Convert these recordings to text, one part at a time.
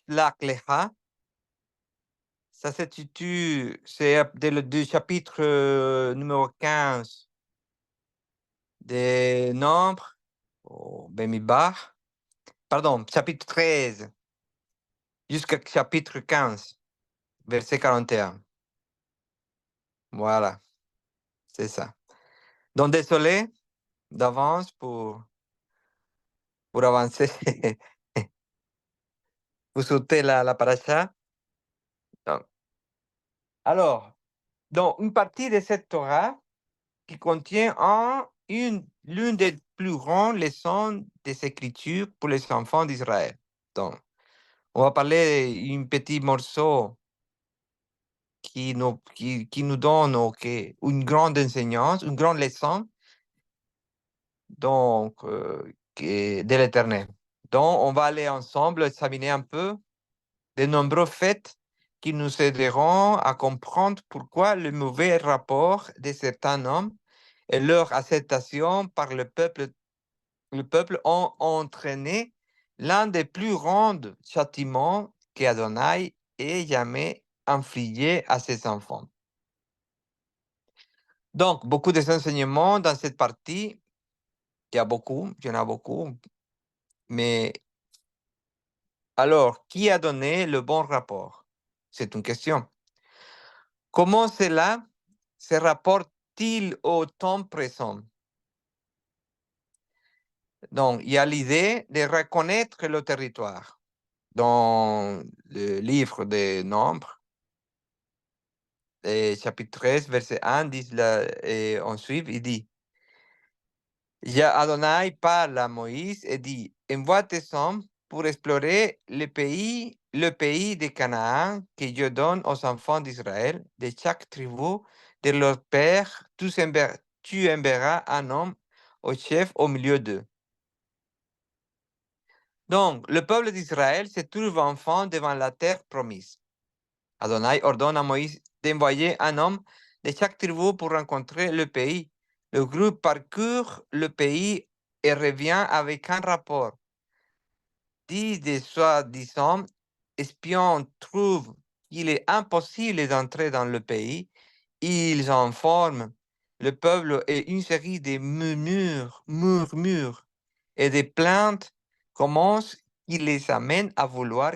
Lecha, ça se situe, c'est du chapitre numéro 15 des Nombres, au Bemidbar. Pardon, chapitre 13 jusqu'au chapitre 15, verset 41. Voilà, c'est ça. Donc, désolé d'avance pour avancer, pour sauter la paracha. Donc, alors, donc, une partie de cette Torah qui contient l'une des plus grandes leçons des Écritures pour les enfants d'Israël. Donc, on va parler d'un petit morceau qui nous donne une grande enseignance, une grande leçon donc, de l'Éternel. Donc, on va aller ensemble examiner un peu de nombreux faits qui nous aideront à comprendre pourquoi le mauvais rapport de certains hommes et leur acceptation par le peuple ont entraîné l'un des plus grands châtiments qu'Adonai ait jamais infligé à ses enfants. Donc, beaucoup d'enseignements dans cette partie. Il y en a beaucoup. Mais alors, qui a donné le bon rapport? C'est une question. Comment cela se rapporte-t-il au temps présent? Donc, il y a l'idée de reconnaître le territoire. Dans le livre des Nombres, chapitre 13, verset 1, et ensuite, il dit, Adonai parle à Moïse et dit, envoie tes hommes pour explorer le pays de Canaan que je donne aux enfants d'Israël, de chaque tribu de leur père, tu enverras un homme au chef au milieu d'eux. Donc, le peuple d'Israël se trouve enfant devant la terre promise. Adonai ordonne à Moïse d'envoyer un homme de chaque tribu pour rencontrer le pays. Le groupe parcourt le pays et revient avec un rapport. 10 des soi-disant espions trouvent qu'il est impossible d'entrer dans le pays. Ils informent le peuple et une série de murmures et de plaintes commencent qui les amènent à vouloir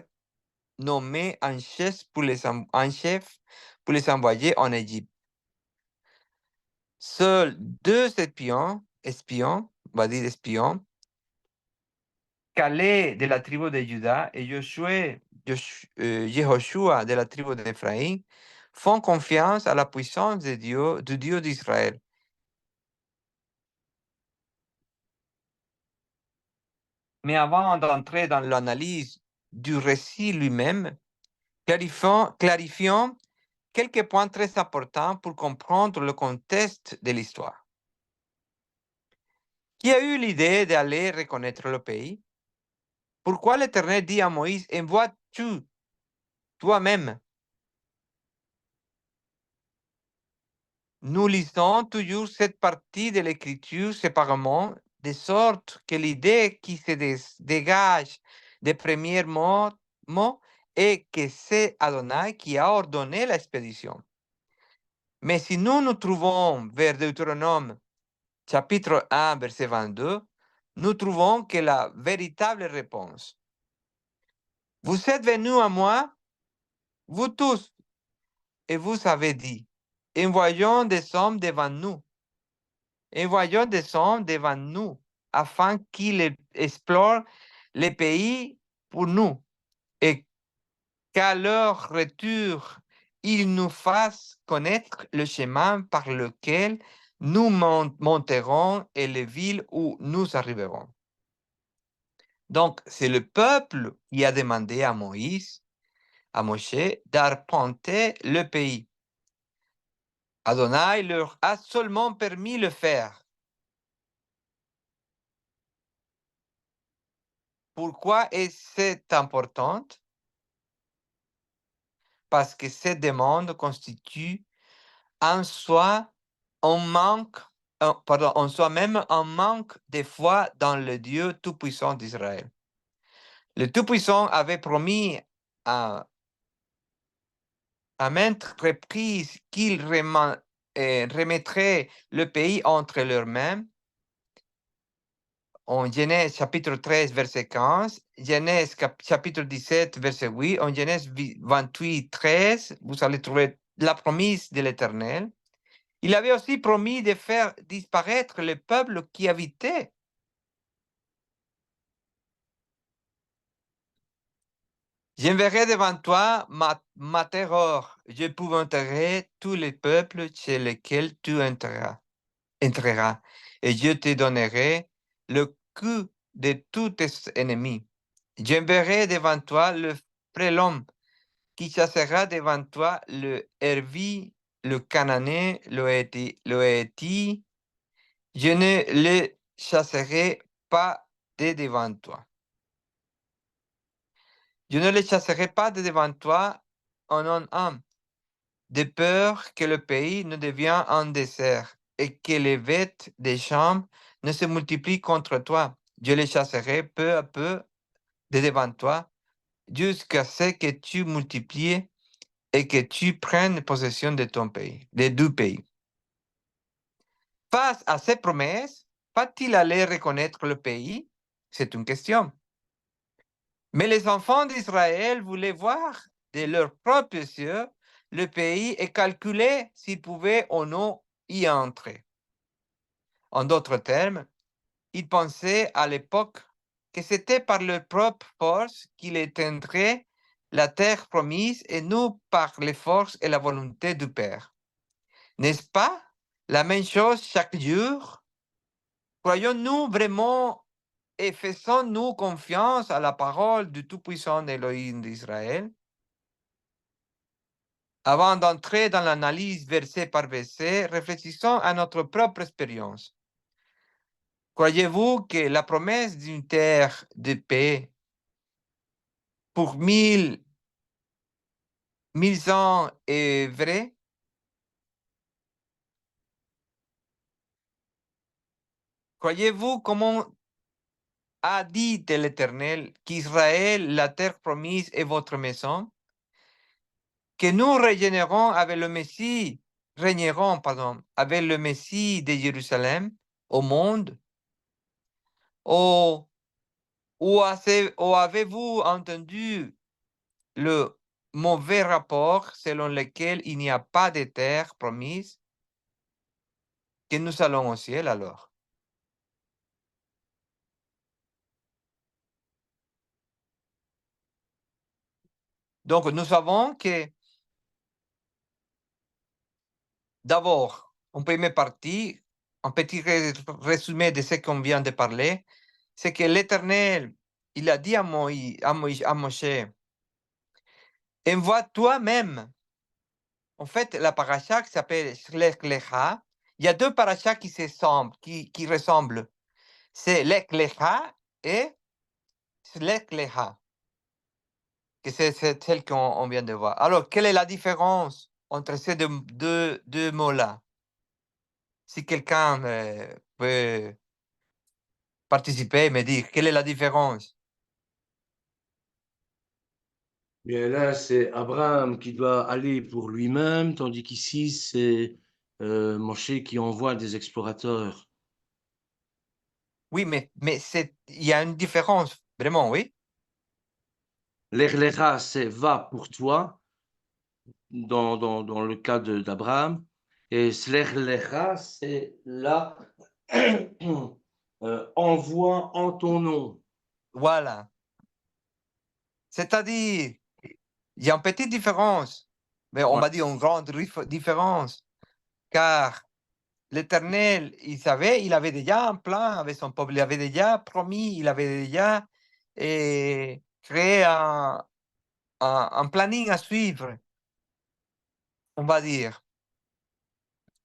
nommer un chef pour les envoyer en Égypte. Seuls 2 espions, on va dire espions, Calais de la tribu de Juda et Jehoshua de la tribu d'Éphraïm font confiance à la puissance de Dieu, du Dieu d'Israël. Mais avant d'entrer dans l'analyse du récit lui-même, clarifions quelques points très importants pour comprendre le contexte de l'histoire. Qui a eu l'idée d'aller reconnaître le pays? Pourquoi l'Éternel dit à Moïse, envoie-tu toi-même? Nous lisons toujours cette partie de l'Écriture séparément, de sorte que l'idée qui se dégage des premiers mots est que c'est Adonai qui a ordonné l'expédition. Mais si nous nous trouvons vers Deutéronome chapitre 1, verset 22, nous trouvons que la véritable réponse. Vous êtes venus à moi, vous tous, et vous avez dit, envoyons des hommes devant nous. Envoyons des hommes devant nous, afin qu'ils explorent les pays pour nous, et qu'à leur retour, ils nous fassent connaître le chemin par lequel nous monterons et les villes où nous arriverons. Donc, c'est le peuple qui a demandé à Moïse, à Moshe, d'arpenter le pays. Adonai leur a seulement permis le faire. Pourquoi est-ce important? Parce que cette demande constitue en soi en soi-même un manque de foi dans le Dieu Tout-Puissant d'Israël. Le Tout-Puissant avait promis à maintes reprises qu'il remettrait le pays entre leurs mains. En Genèse chapitre 13, verset 15, Genèse chapitre 17, verset 8, en Genèse 28, 13, vous allez trouver la promesse de l'Éternel. Il avait aussi promis de faire disparaître le peuple qui habitait. J'enverrai devant toi ma terreur, j'épouvanterai tous les peuples chez lesquels tu entreras, et je te donnerai le coup de tous tes ennemis. J'enverrai devant toi le prélhomme qui chassera devant toi le Hervi, le Canané, le Héti. Je ne le chasserai pas de devant toi. Je ne les chasserai pas de devant toi en un an, de peur que le pays ne devienne un désert et que les bêtes des champs ne se multiplient contre toi. Je les chasserai peu à peu de devant toi, jusqu'à ce que tu multiplies et que tu prennes possession de ton pays, des deux pays. Face à ces promesses, va-t-il aller reconnaître le pays? C'est une question. Mais les enfants d'Israël voulaient voir de leurs propres yeux le pays et calculer s'ils pouvaient ou non y entrer. En d'autres termes, ils pensaient à l'époque que c'était par leur propre force qu'ils éteindraient la terre promise et non par les forces et la volonté du Père. N'est-ce pas la même chose chaque jour? Croyons-nous vraiment et faisons-nous confiance à la parole du Tout-Puissant Elohim d'Israël? Avant d'entrer dans l'analyse verset par verset, réfléchissons à notre propre expérience. Croyez-vous que la promesse d'une terre de paix pour mille ans est vraie? Croyez-vous, comment a dit l'Éternel, qu'Israël, la terre promise, est votre maison? Que nous régnerons, pardon, avec le Messie de Jérusalem au monde? Ou, ou avez-vous entendu le mauvais rapport selon lequel il n'y a pas de terre promise, que nous allons au ciel alors? Donc, nous savons que d'abord, en première partie, un petit résumé de ce qu'on vient de parler, c'est que l'Éternel, il a dit à Moshe, envoie toi-même. En fait, la paracha qui s'appelle Shlech Lecha, il y a deux parachas qui ressemblent. C'est Lech Lecha et Shlech Lecha, que c'est celle qu'on vient de voir. Alors, quelle est la différence entre ces deux mots-là? Si quelqu'un peut participer et me dire quelle est la différence. Bien là, c'est Abraham qui doit aller pour lui-même, tandis qu'ici, c'est Moshe qui envoie des explorateurs. Oui, mais il y a une différence, vraiment, oui. L'Erlera, c'est va pour toi, dans le cas d'Abraham. Et l'Erlera, c'est là, envoie en ton nom. Voilà. C'est-à-dire, il y a une petite différence, mais on Ouais. va dire une grande différence, car l'Éternel, il savait, il avait déjà un plan avec son peuple, il avait déjà promis, il avait déjà créé un planning à suivre, on va dire.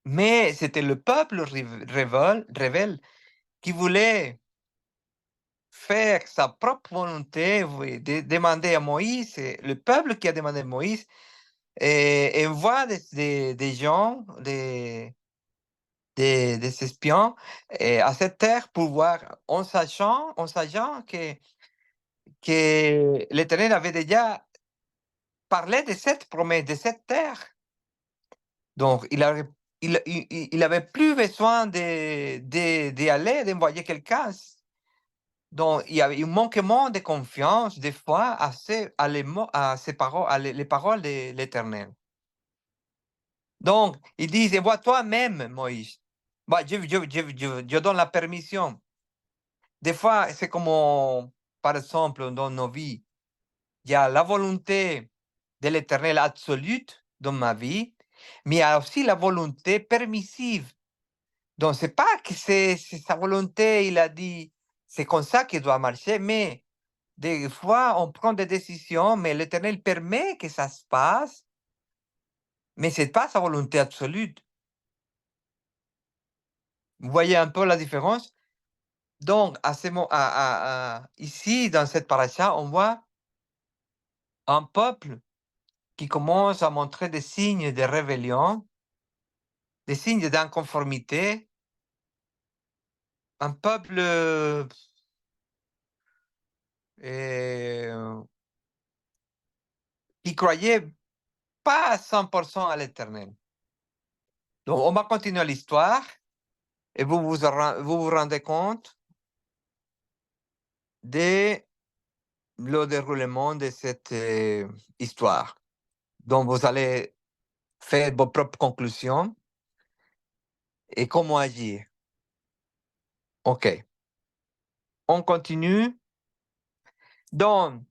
Mais c'était le peuple rebelle qui voulait faire sa propre volonté, oui, demander à Moïse, le peuple qui a demandé à Moïse, et envoie des gens, des espions à cette terre pour voir, en sachant que l'Éternel avait déjà parlé de cette promesse, de cette terre. Donc, il avait plus besoin d'y aller, d'envoyer quelqu'un. Donc, il y avait un manquement de confiance, des fois, à ces paroles, les paroles de l'Éternel. Donc, il dit, vois toi-même, Moïse. Bah, je donne la permission. Des fois, c'est comme, par exemple, dans nos vies, il y a la volonté de l'Éternel absolue dans ma vie, mais il y a aussi la volonté permissive. Donc, c'est pas que c'est sa volonté, il a dit, c'est comme ça qu'il doit marcher, mais des fois, on prend des décisions, mais l'Éternel permet que ça se passe, mais c'est pas sa volonté absolue. Vous voyez un peu la différence? Donc, ici, dans cette paracha, on voit un peuple qui commence à montrer des signes de rébellion, des signes d'inconformité, un peuple euh, qui croyait pas à 100% à l'Éternel. Donc, on va continuer l'histoire et vous rendez compte de le déroulement de cette histoire. Donc, vous allez faire vos propres conclusions et comment agir. OK. On continue. Donc,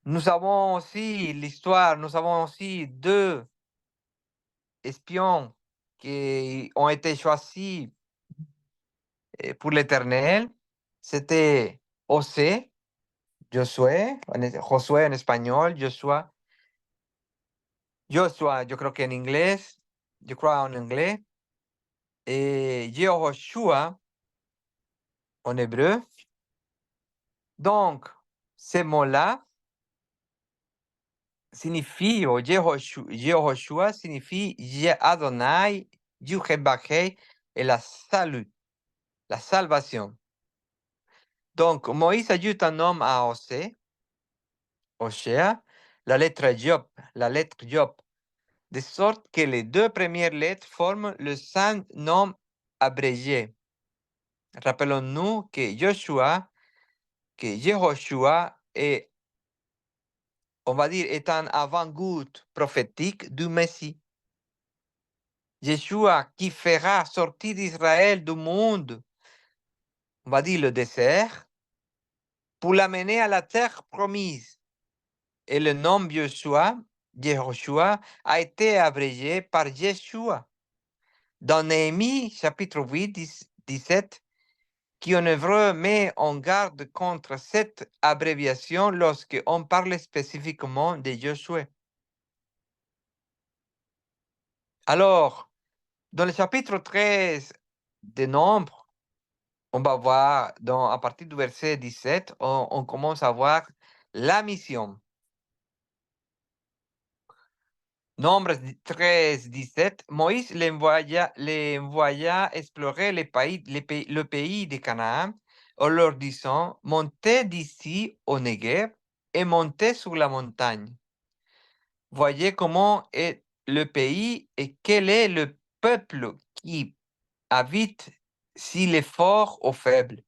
nous avons aussi l'histoire, nous avons aussi deux espions qui ont été choisis pour l'Éternel. C'était Osée, Josué en espagnol, Joshua, yo creo que en inglés, yo creo en inglés, et Yehoshua en hébreu. Donc, ces mots-là signifient, ou Yehoshua signifie Adonai, Yuhebakei, et la salut, la salvation. Donc, Moïse ajoute un nom à Osée, Oshéa, la lettre Job, de sorte que les deux premières lettres forment le saint nom abrégé. Rappelons-nous que Yehoshua est, on va dire, est un avant-goût prophétique du Messie. Yeshua qui fera sortir d'Israël du monde, on va dire le désert, pour l'amener à la terre promise. Et le nom Yehoshua, a été abrégé par Yeshua. Dans Néhémie, chapitre 8, 17, qui en hébreu met en garde contre cette abréviation lorsque on parle spécifiquement de Josué. Alors, dans le chapitre 13 des Nombres, on va voir, à partir du verset 17, on commence à voir la mission. Nombres 13, 17, Moïse l'envoya explorer le pays de Canaan en leur disant, montez d'ici au Negev et montez sur la montagne. Voyez comment est le pays et quel est le peuple qui habite, s'il est fort ou faible,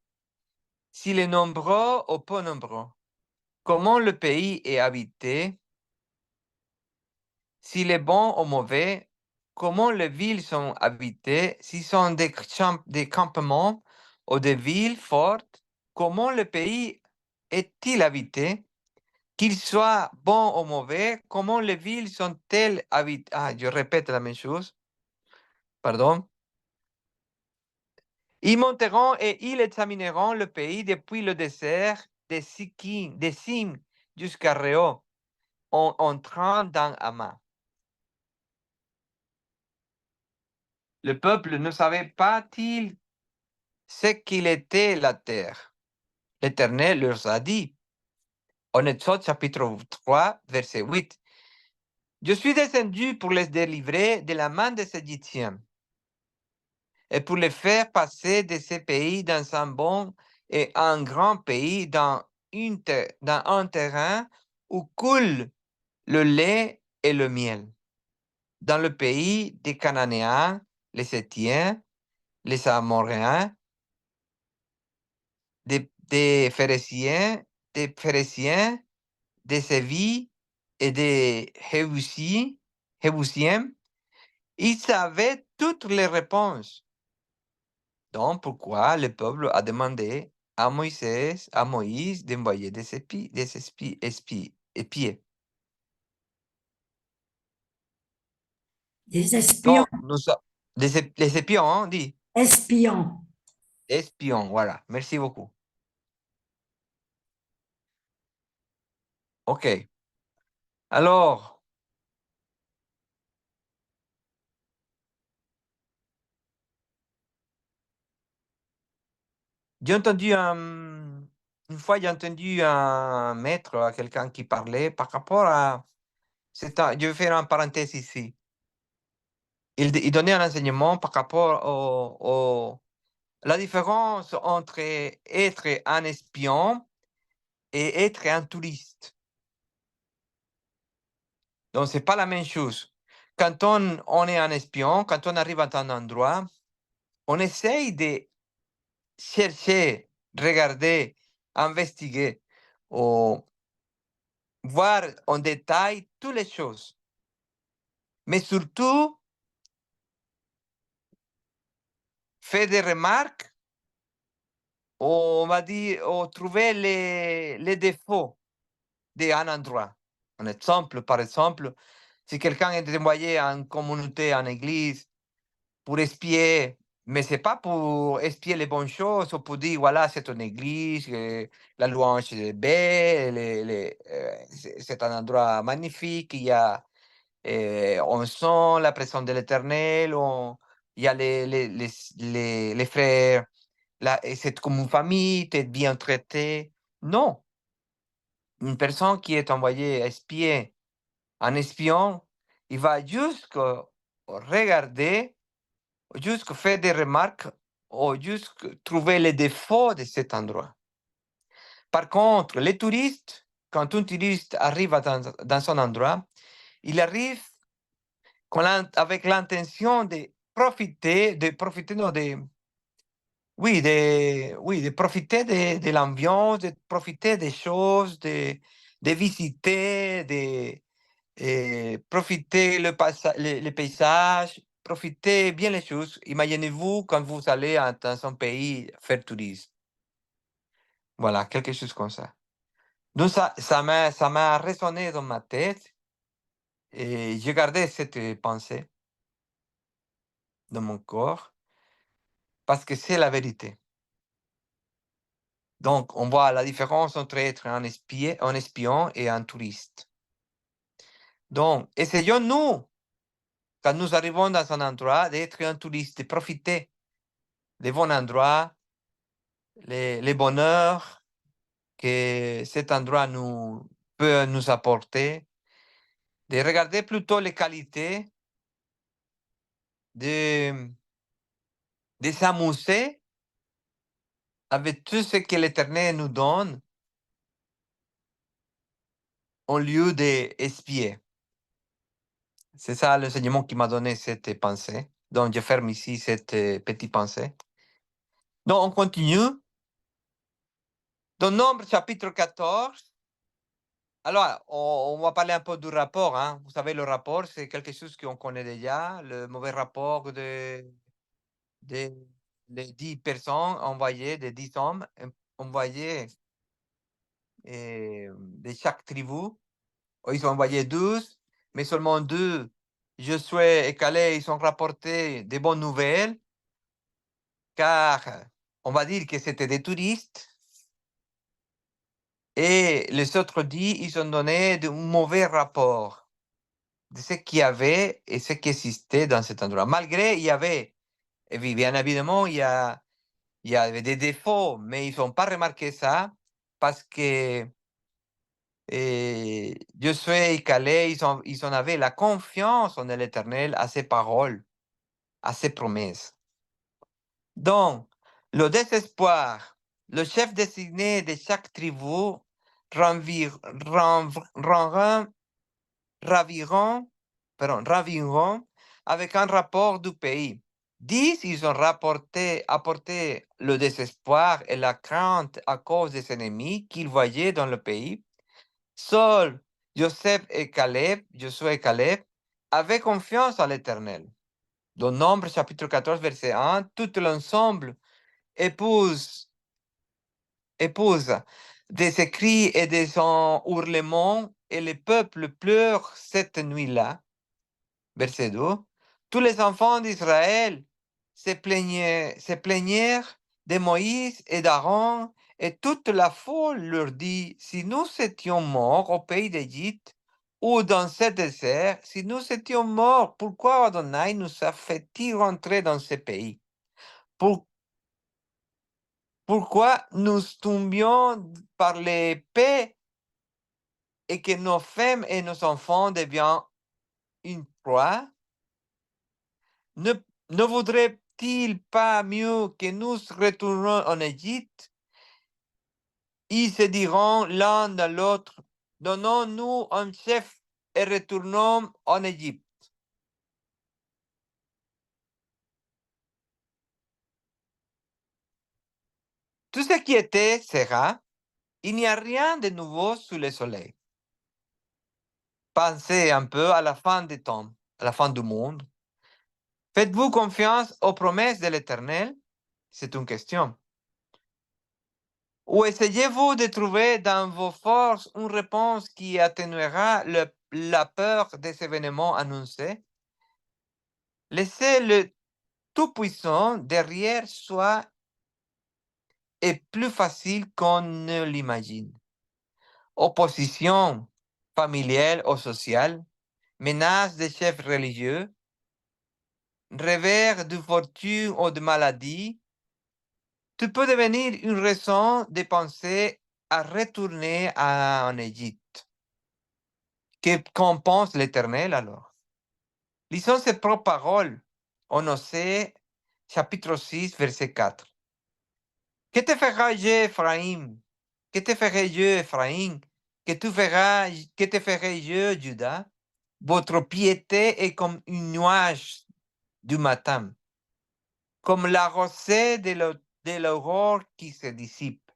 s'il est nombreux ou peu nombreux. Comment le pays est habité, s'il est bon ou mauvais, comment les villes sont habitées, si ce sont des campements ou des villes fortes, comment le pays est-il habité, qu'il soit bon ou mauvais, comment les villes sont-elles habitées. Ah, je répète la même chose, pardon. Ils monteront et ils examineront le pays depuis le désert de Sim jusqu'à Réo, en entrant dans Hama. Le peuple ne savait pas-il ce qu'il était la terre? L'Éternel leur a dit, en Exode chapitre 3, verset 8, je suis descendu pour les délivrer de la main des Égyptiens et pour les faire passer de ce pays dans un bon et un grand pays, dans dans un terrain où coule le lait et le miel. Dans le pays des Cananéens, les Sétiens, les Amoréens, des Phéréciens, des Sévis et des Jébusiens, ils savaient toutes les réponses. Donc, pourquoi le peuple a demandé à Moïse d'envoyer des espions. Des espions. Donc, les espions, hein, dit. Espions. Espions, voilà. Merci beaucoup. OK. Alors, j'ai entendu une fois, j'ai entendu un maître, quelqu'un qui parlait par rapport à... je vais faire une parenthèse ici. Il donnait un enseignement par rapport la différence entre être un espion et être un touriste. Donc, c'est pas la même chose. Quand on est un espion, quand on arrive à un endroit, on essaye de chercher, regarder, investiguer, ou voir en détail toutes les choses. Mais surtout, faire des remarques, ou on va dire, ou trouver les défauts d'un endroit. Par exemple, si quelqu'un est envoyé en communauté, en église, pour espier, mais c'est pas pour espier les bonnes choses ou pour dire, voilà, c'est une église, la louange est belle, c'est un endroit magnifique, il y a, on sent la présence de l'Éternel, il y a les frères, et c'est comme une famille, tu es bien traité. Non, une personne qui est envoyée espier, un espion, il va juste regarder, juste faire des remarques ou juste trouver les défauts de cet endroit. Par contre, les touristes, quand un touriste arrive dans un endroit, il arrive avec l'intention de profiter, non, de profiter de l'ambiance, de profiter des choses, de visiter, profiter les paysages, profiter bien les choses. Imaginez-vous quand vous allez dans un pays faire tourisme. Voilà, quelque chose comme ça. Donc ça m'a résonné dans ma tête et j'ai gardé cette pensée dans mon corps parce que c'est la vérité. Donc, on voit la différence entre être un espion et un touriste. Donc, essayons-nous, quand nous arrivons dans un endroit, d'être un touriste, de profiter des bons endroits, les bonheurs que cet endroit peut nous apporter, de regarder plutôt les qualités, de, de s'amuser avec tout ce que l'Éternel nous donne au lieu d'espier. C'est ça l'enseignement qui m'a donné cette pensée. Donc, je ferme ici cette petite pensée. Donc, on continue. Dans Nombre chapitre 14, alors, on va parler un peu du rapport. Hein. Vous savez, le rapport, c'est quelque chose qu'on connaît déjà. Le mauvais rapport de 10 personnes envoyées, de 10 hommes envoyés de chaque tribu. Ils ont envoyé 12, mais seulement 2, Josué et Calais, ils ont rapporté des bonnes nouvelles, car on va dire que c'était des touristes. Et les autres 10, ils ont donné de mauvais rapports de ce qu'il y avait et ce qui existait dans cet endroit. Malgré, il y avait, et bien évidemment, il y avait des défauts, mais ils n'ont pas remarqué ça parce que Josué et Calais, ils en avaient la confiance en l'Éternel, à ses paroles, à ses promesses. Donc, le désespoir, le chef désigné de chaque tribu raviront avec un rapport du pays. 10, ils ont apporté le désespoir et la crainte à cause des ennemis qu'ils voyaient dans le pays. Seuls Josué et Caleb avaient confiance en l'Éternel. Dans Nombre chapitre 14, verset 1, tout l'ensemble épouse des cris et des hurlements, et le peuple pleure cette nuit-là. Verset 2. Tous les enfants d'Israël se plaignèrent de Moïse et d'Aaron, et toute la foule leur dit, si nous étions morts au pays d'Égypte ou dans ce désert, si nous étions morts, pourquoi Adonai nous a fait-il rentrer dans ce pays? Pourquoi nous tombions par l'épée et que nos femmes et nos enfants deviennent une proie? Ne, ne vaudrait-il pas mieux que nous retournions en Égypte? Ils se diront l'un à l'autre, donnons-nous un chef et retournons en Égypte. Tout ce qui était sera, il n'y a rien de nouveau sous le soleil. Pensez un peu à la fin des temps, à la fin du monde. Faites-vous confiance aux promesses de l'Éternel? C'est une question. Ou essayez-vous de trouver dans vos forces une réponse qui atténuera la peur des événements annoncés? Laissez le Tout-Puissant derrière soi est plus facile qu'on ne l'imagine. Opposition familiale ou sociale, menaces des chefs religieux, revers de fortune ou de maladie, tu peux devenir une raison de penser à retourner en Égypte. Qu'en pense l'Éternel alors? Lisons ses propres paroles en Osée chapitre 6, verset 4. Que te ferai-je, Ephraim? Que te ferai-je, Ephraim? Que te ferai-je, Judas? Votre piété est comme une nuage du matin, comme la rosée de l'aurore qui se dissipe.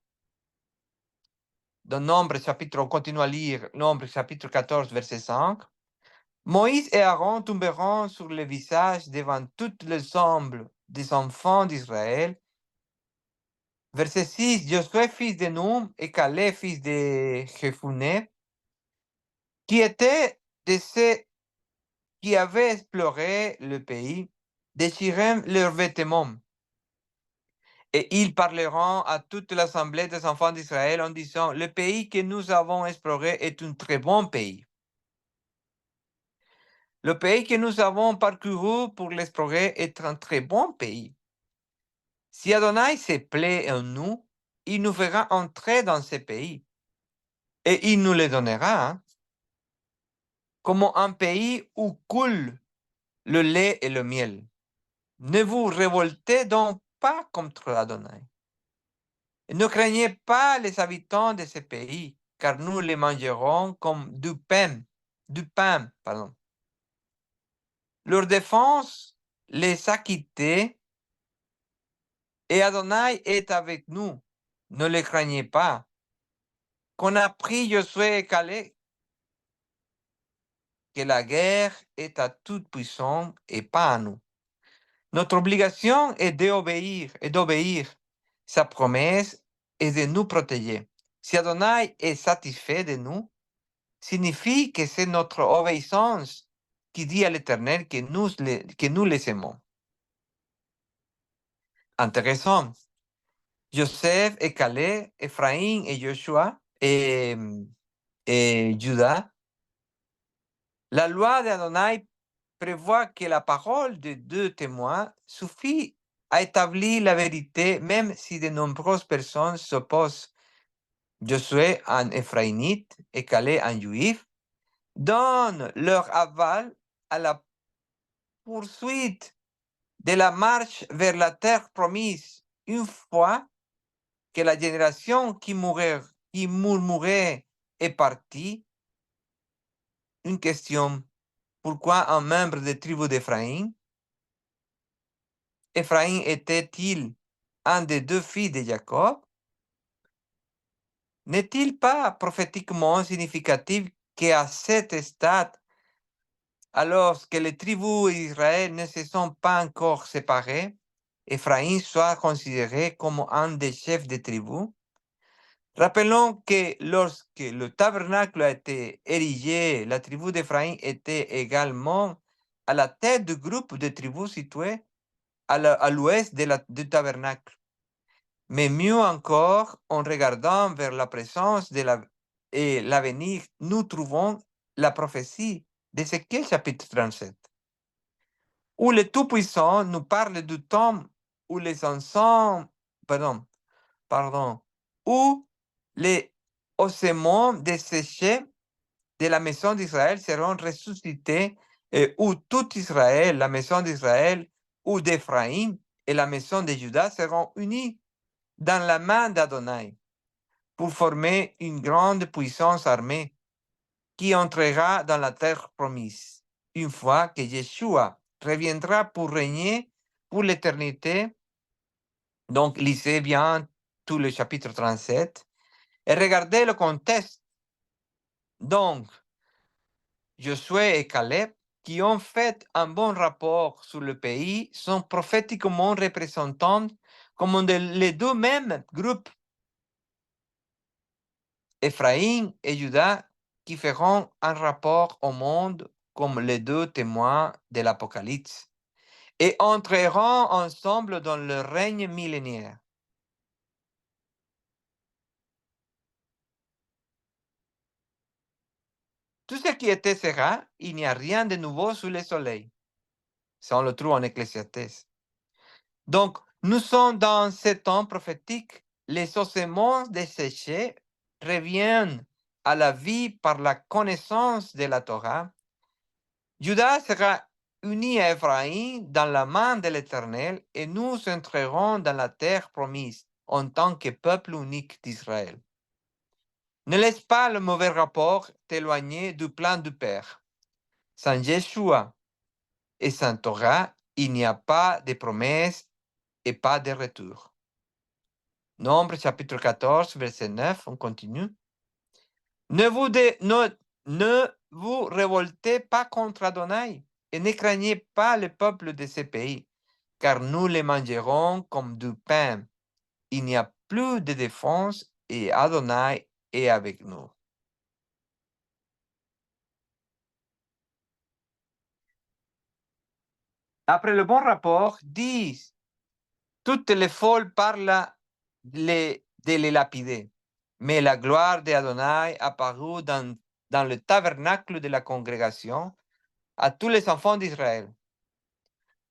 Dans Nombre chapitre, on continue à lire Nombre chapitre 14, verset 5. Moïse et Aaron tomberont sur le visage devant tout l'ensemble des enfants d'Israël. Verset 6, Josué fils de Noum et Caleb fils de Jephunneh, qui étaient de ceux qui avaient exploré le pays, déchirèrent leurs vêtements. Et ils parleront à toute l'assemblée des enfants d'Israël en disant, le pays que nous avons exploré est un très bon pays. Le pays que nous avons parcouru pour l'explorer est un très bon pays. Si Adonai se plaît en nous, il nous fera entrer dans ce pays et il nous le donnera, hein, comme un pays où coule le lait et le miel. Ne vous révoltez donc pas contre Adonai. Ne craignez pas les habitants de ce pays, car nous les mangerons comme du pain. Pardon. Leur défense les a quittés et Adonai est avec nous. Ne les craignez pas. Qu'on a pris Josué et Caleb, que la guerre est à toute puissance et pas à nous. Notre obligation est d'obéir sa promesse et de nous protéger. Si Adonai est satisfait de nous, signifie que c'est notre obéissance qui dit à l'Éternel que nous les aimons. Intéressant. Joseph et Caleb, Ephraim et Joshua et Judas. La loi d'Adonai prévoit que la parole de deux témoins suffit à établir la vérité, même si de nombreuses personnes s'opposent. Josué, un Éphraïmite, et Caleb, un Juif, donnent leur aval à la poursuite de la marche vers la terre promise, une fois que la génération qui murmurait est parti, une question. Pourquoi un membre des tribus d'Éphraïm? Éphraïm était-il un des deux fils de Jacob? N'est-il pas prophétiquement significatif qu'à cet stade, alors que les tribus d'Israël ne se sont pas encore séparées, Éphraïm soit considéré comme un des chefs des tribus? Rappelons que lorsque le tabernacle a été érigé, la tribu d'Éphraïm était également à la tête du groupe de tribus situé à l'ouest du tabernacle. Mais mieux encore, en regardant vers la présence et l'avenir, nous trouvons la prophétie d'Ézéchiel chapitre 37, où le Tout-Puissant nous parle du temps où les enfants, pardon, où les ossements desséchés de la maison d'Israël seront ressuscités et où tout Israël, la maison d'Israël, ou d'Éphraïm et la maison de Juda seront unis dans la main d'Adonai pour former une grande puissance armée qui entrera dans la terre promise, une fois que Yeshua reviendra pour régner pour l'éternité. Donc, lisez bien tout le chapitre 37 et regardez le contexte. Donc, Josué et Caleb, qui ont fait un bon rapport sur le pays, sont prophétiquement représentés comme les deux mêmes groupes, Éphraïm et Juda, qui feront un rapport au monde comme les deux témoins de l'Apocalypse et entreront ensemble dans le règne millénaire. Tout ce qui était sera, il n'y a rien de nouveau sous le soleil. Ça, on le trouve en Ecclésiastes. Donc, nous sommes dans ce temps prophétique. Les ossements desséchés reviennent à la vie par la connaissance de la Torah. Judas sera uni à Ephraïm dans la main de l'Éternel et nous entrerons dans la terre promise en tant que peuple unique d'Israël. Ne laisse pas le mauvais rapport t'éloigner du plan du Père. Sans Yeshua et sans Torah, il n'y a pas de promesse et pas de retour. Nombre chapitre 14, verset 9, on continue. Ne vous révoltez pas contre Adonai et ne craignez pas le peuple de ce pays, car nous les mangerons comme du pain. Il n'y a plus de défense et Adonai est avec nous. Après le bon rapport, disent, toutes les folles parlent de les lapider, mais la gloire d'Adonai apparut dans le tabernacle de la congrégation à tous les enfants d'Israël.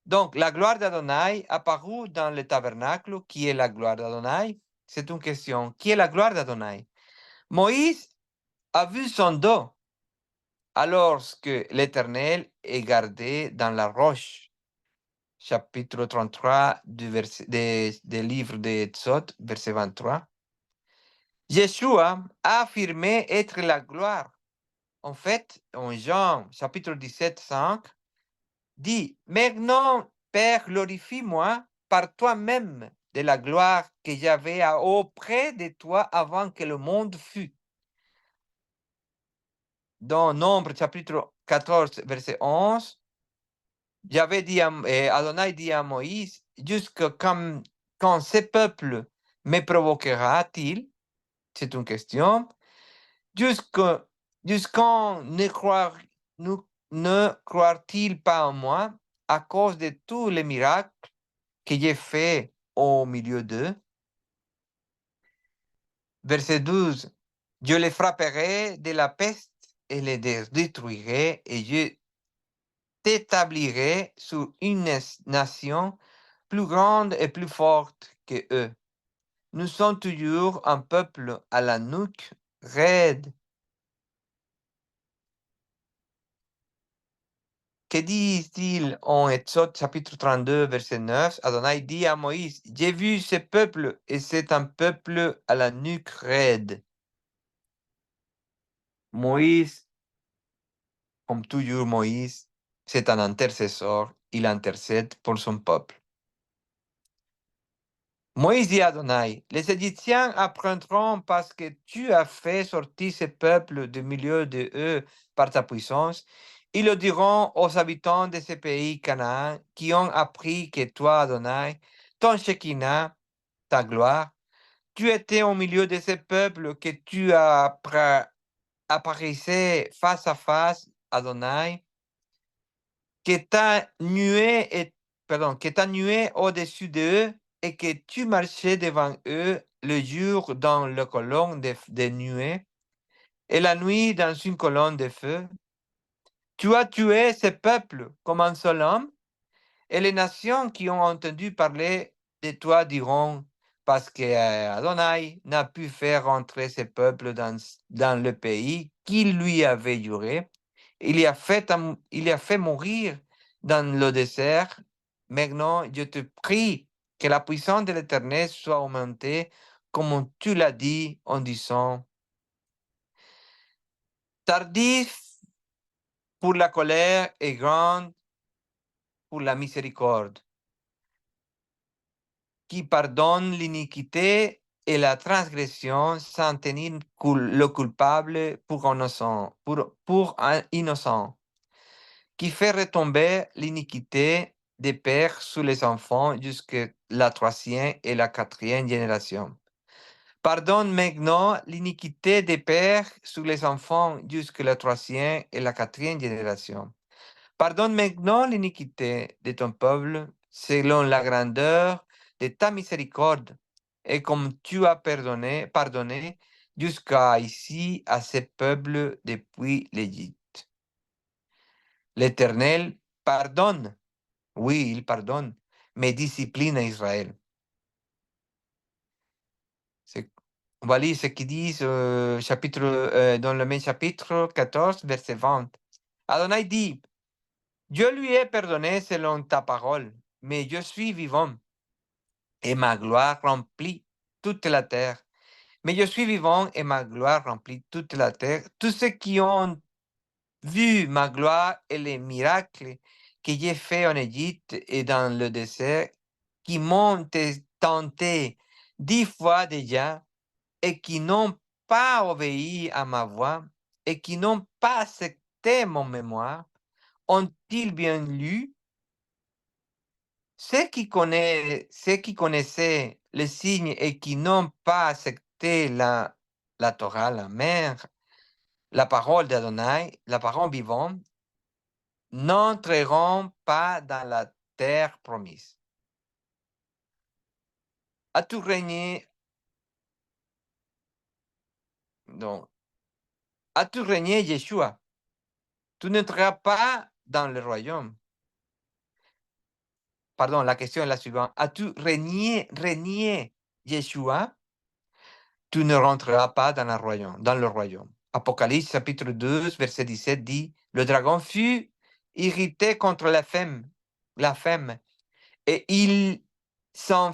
Donc, la gloire d'Adonai apparut dans le tabernacle. Qui est la gloire d'Adonai? C'est une question. Qui est la gloire d'Adonai? Moïse a vu son dos alors que l'Éternel est gardé dans la roche. Chapitre 33 du livre de Exode, verset 23. Yeshua a affirmé être la gloire. En fait, en Jean, chapitre 17, 5, dit, maintenant, Père, glorifie-moi par toi-même de la gloire que j'avais auprès de toi avant que le monde fût. Dans Nombre, chapitre 14, verset 11, Adonai dit à Moïse, jusque quand ce peuple me provoquera-t-il? C'est une question. Jusqu'en ne croire-t-il pas en moi à cause de tous les miracles que j'ai faits au milieu d'eux? Verset 12. Je les frapperai de la peste et les détruirai et je t'établirai sur une nation plus grande et plus forte que eux. Nous sommes toujours un peuple à la nuque raide. Que dit-il en Exode chapitre 32, verset 9? Adonai dit à Moïse, j'ai vu ce peuple et c'est un peuple à la nuque raide. Moïse, comme toujours Moïse, c'est un intercesseur, il intercède pour son peuple. Moïse dit à Adonai, les Égyptiens apprendront parce que tu as fait sortir ce peuple du milieu de eux par ta puissance. Ils le diront aux habitants de ce pays Canaan qui ont appris que toi, Adonai, ton Shekinah, ta gloire, tu étais au milieu de ce peuple que tu apparaissais face à face, Adonai, que ta nuée au-dessus d'eux et que tu marchais devant eux le jour dans la colonne de nuée et la nuit dans une colonne de feu. Tu as tué ce peuple comme un seul homme et les nations qui ont entendu parler de toi diront, parce que Adonai n'a pu faire entrer ce peuple dans le pays qu'il lui avait juré, il a fait mourir dans le désert. Maintenant, je te prie que la puissance de l'Éternel soit augmentée, comme tu l'as dit en disant, tardif pour la colère et grande pour la miséricorde, qui pardonne l'iniquité et la transgression sans tenir le coupable pour un innocent, qui fait retomber l'iniquité des pères sur les enfants jusqu'à la troisième et la quatrième génération. Pardonne maintenant l'iniquité des pères sur les enfants jusqu'à la troisième et la quatrième génération. Pardonne maintenant l'iniquité de ton peuple selon la grandeur de ta miséricorde et comme tu as pardonné jusqu'à ici à ce peuple depuis l'Égypte. L'Éternel pardonne, oui, il pardonne, mais discipline à Israël. On va lire ce qu'ils disent dans le même chapitre 14, verset 20. Adonai dit, je lui ai pardonné selon ta parole, mais je suis vivant et ma gloire remplit toute la terre. Mais je suis vivant et ma gloire remplit toute la terre. Tous ceux qui ont vu ma gloire et les miracles que j'ai faits en Égypte et dans le désert, qui m'ont tenté 10 fois déjà et qui n'ont pas obéi à ma voix et qui n'ont pas accepté mon mémoire, ont-ils bien lu? Ceux qui connaissaient les signes et qui n'ont pas accepté la Torah, la mère, la parole d'Adonai, la parole vivante, n'entreront pas dans la terre promise. As-tu régné, non, as-tu régné, Yeshua? Tu n'entreras pas dans le royaume. Pardon, la question est la suivante. As-tu régné, Yeshua? Tu ne rentreras pas dans le royaume. Apocalypse chapitre 12, verset 17 dit, le dragon fut irrité contre la femme, et il s'en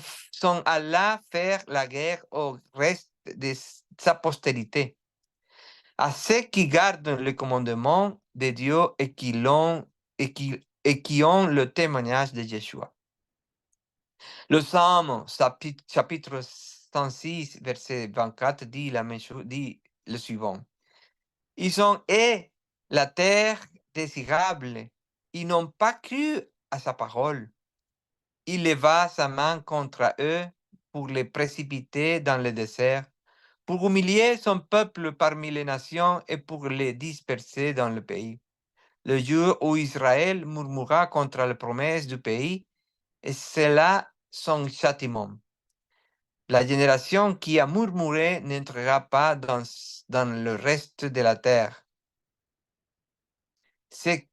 alla faire la guerre au reste de sa postérité, à ceux qui gardent le commandement de Dieu et qui ont le témoignage de Yeshua. Le Psaume, chapitre 106, verset 24, dit la même chose, dit le suivant. Ils ont et la terre désirable. Ils n'ont pas cru à sa parole. Il leva sa main contre eux pour les précipiter dans le désert, pour humilier son peuple parmi les nations et pour les disperser dans le pays. Le jour où Israël murmura contre la promesse du pays, et c'est là son châtiment. La génération qui a murmuré n'entrera pas dans le reste de la terre. C'est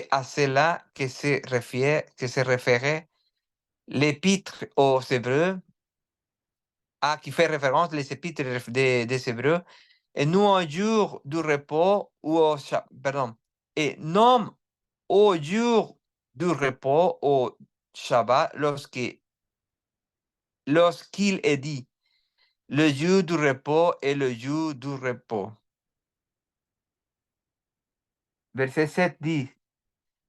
à cela que se référait l'épître aux Hébreux, qui fait référence les épîtres des Hébreux, et non au jour du repos et non au jour du repos au Shabbat lorsqu'il est dit, le jour du repos est le jour du repos. Verset 7 dit,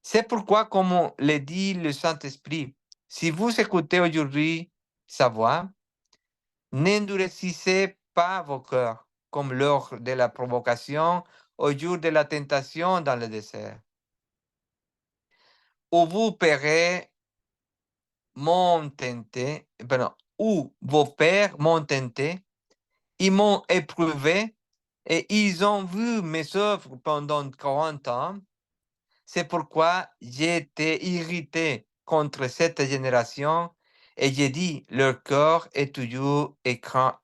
c'est pourquoi, comme le dit le Saint-Esprit, si vous écoutez aujourd'hui sa voix, n'endurcissez pas vos cœurs, comme lors de la provocation au jour de la tentation dans le désert, où vous paierez m'ont tenté, pardon, où vos pères m'ont tenté, ils m'ont éprouvé et ils ont vu mes œuvres pendant 40 ans. C'est pourquoi j'ai été irrité contre cette génération et j'ai dit, leur cœur est toujours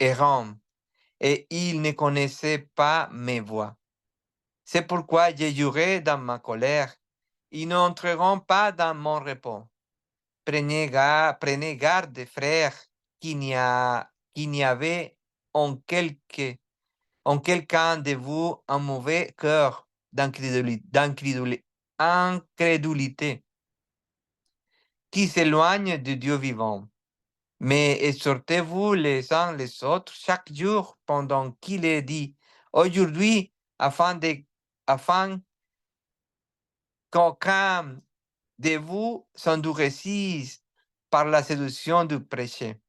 errant et ils ne connaissaient pas mes voix. C'est pourquoi j'ai juré dans ma colère, ils n'entreront pas dans mon repos. Prenez garde, frères, qu'il n'y avait en quelqu'un de vous un mauvais cœur d'incrédulité qui s'éloigne du Dieu vivant. Mais exhortez-vous les uns les autres chaque jour pendant qu'il est dit aujourd'hui, afin qu'aucun de vous s'endurcisse par la séduction du péché.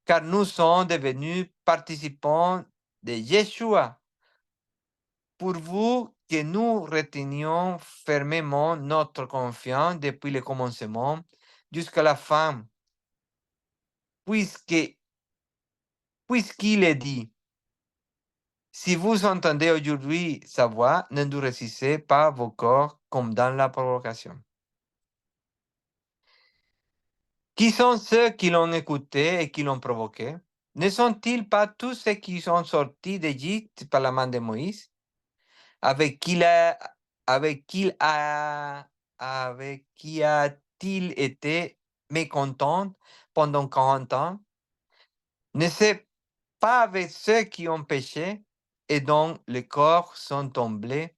Car nous sommes devenus participants de Yeshua. Pour vous que nous retenions fermement notre confiance depuis le commencement jusqu'à la fin, puisqu'il est dit, si vous entendez aujourd'hui sa voix, n'endurcissez pas vos corps comme dans la provocation. Qui sont ceux qui l'ont écouté et qui l'ont provoqué? Ne sont-ils pas tous ceux qui sont sortis d'Égypte par la main de Moïse, avec qui, avec qui, avec qui a-t-il été mécontent pendant 40 ans? Ne c'est pas avec ceux qui ont péché et dont les corps sont tombés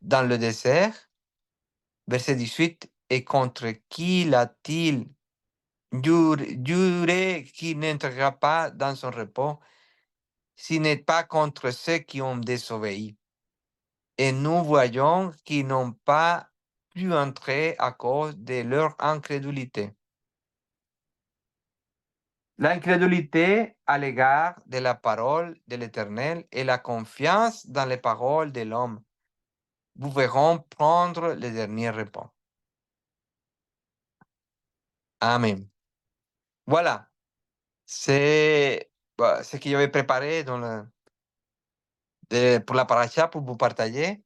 dans le désert? Verset 18. Et contre qui l'a-t-il juré qu'il n'entrera pas dans son repos, s'il n'est pas contre ceux qui ont désobéi? Et nous voyons qu'ils n'ont pas pu entrer à cause de leur incrédulité. L'incrédulité à l'égard de la parole de l'Éternel et la confiance dans les paroles de l'homme vous verront prendre le dernier repos. Amen. Voilà, c'est ce que j'avais préparé pour la paracha pour vous partager.